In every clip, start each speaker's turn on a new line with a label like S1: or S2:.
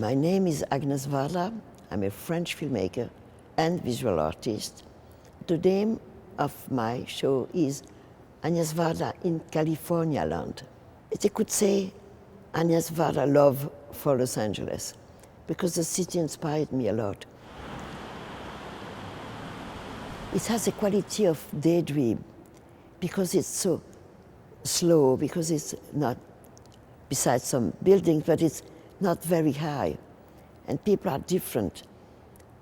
S1: My name is Agnès Varda. I'm a French filmmaker and visual artist. The name of my show is Agnès Varda in Californialand. They could say Agnès Varda love for Los Angeles because the city inspired me a lot. It has a quality of daydream because it's so slow, because it's not, besides some buildings, but it's not very high, and people are different.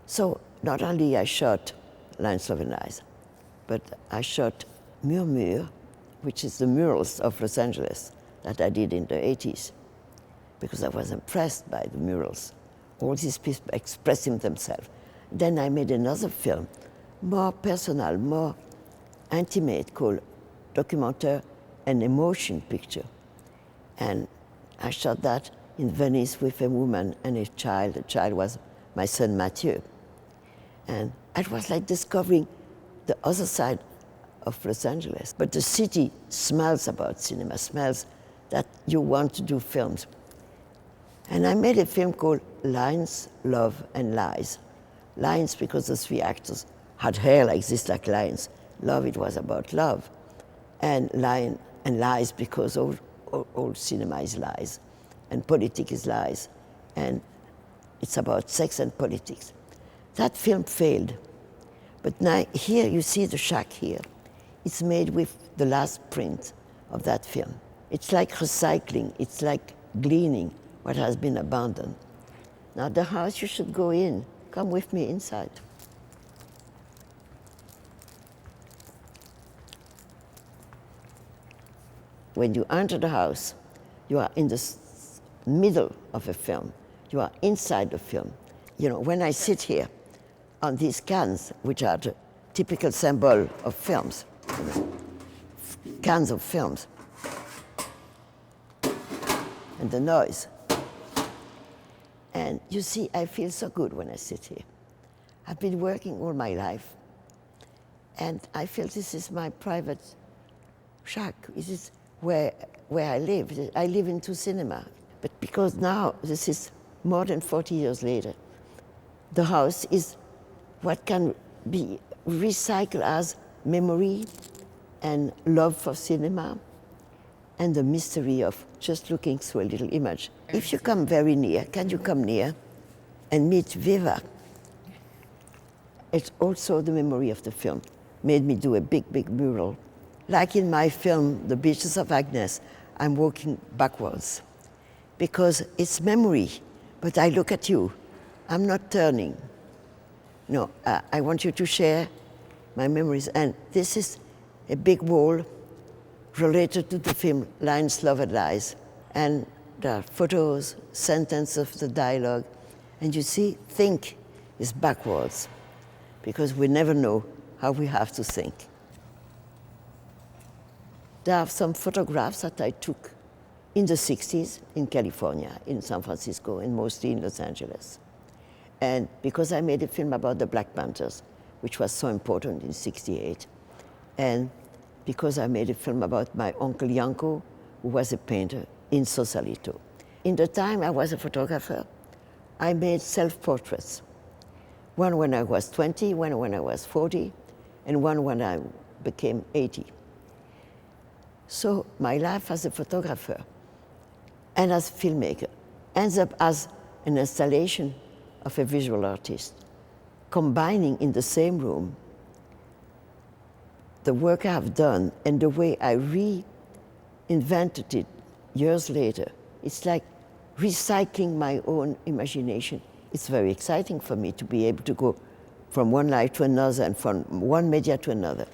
S1: So not only I shot Lines, Love and Lies, but I shot Murmure, which is the murals of Los Angeles that I did in the 80s, because I was impressed by the murals. All these people expressing themselves. Then I made another film, more personal, more intimate, called Documentaire and Emotion Picture. And I shot that in Venice with a woman and a child. The child was my son Mathieu. And it was like discovering the other side of Los Angeles. But the city smells about cinema, smells that you want to do films. And I made a film called Lines, Love and Lies. Lines because the three actors had hair like this, like lions. Love, it was about love. And lies because all cinema is lies. And politics is lies. And it's about sex and politics. That film failed. But now here you see the shack here. It's made with the last print of that film. It's like recycling. It's like gleaning what has been abandoned. Now the house, you should go in. Come with me inside. When you enter the house, you are in the middle of a film. You are inside the film. You know, when I sit here on these cans, which are the typical symbol of films, you know, cans of films, and the noise. And you see, I feel so good when I sit here. I've been working all my life, and I feel this is my private shack. This is where I live. I live into cinema. But because now, this is more than 40 years later, the house is what can be recycled as memory and love for cinema and the mystery of just looking through a little image. If you come very near, can you come near and meet Viva? It's also the memory of the film. Made me do a big, big mural. Like in my film, The Beaches of Agnès, I'm walking backwards because it's memory, but I look at you. I'm not turning. No, I want you to share my memories. And this is a big wall related to the film Lines, Love and Lies. And there are photos, sentences of the dialogue. And you see, think is backwards because we never know how we have to think. There are some photographs that I took in the 60s in California, in San Francisco, and mostly in Los Angeles. And because I made a film about the Black Panthers, which was so important in '68, and because I made a film about my uncle Yanko, who was a painter in Sausalito. In the time I was a photographer, I made self-portraits. One when I was 20, one when I was 40, and one when I became 80. So my life as a photographer and as a filmmaker ends up as an installation of a visual artist, combining in the same room the work I have done and the way I reinvented it years later. It's like recycling my own imagination. It's very exciting for me to be able to go from one life to another and from one media to another.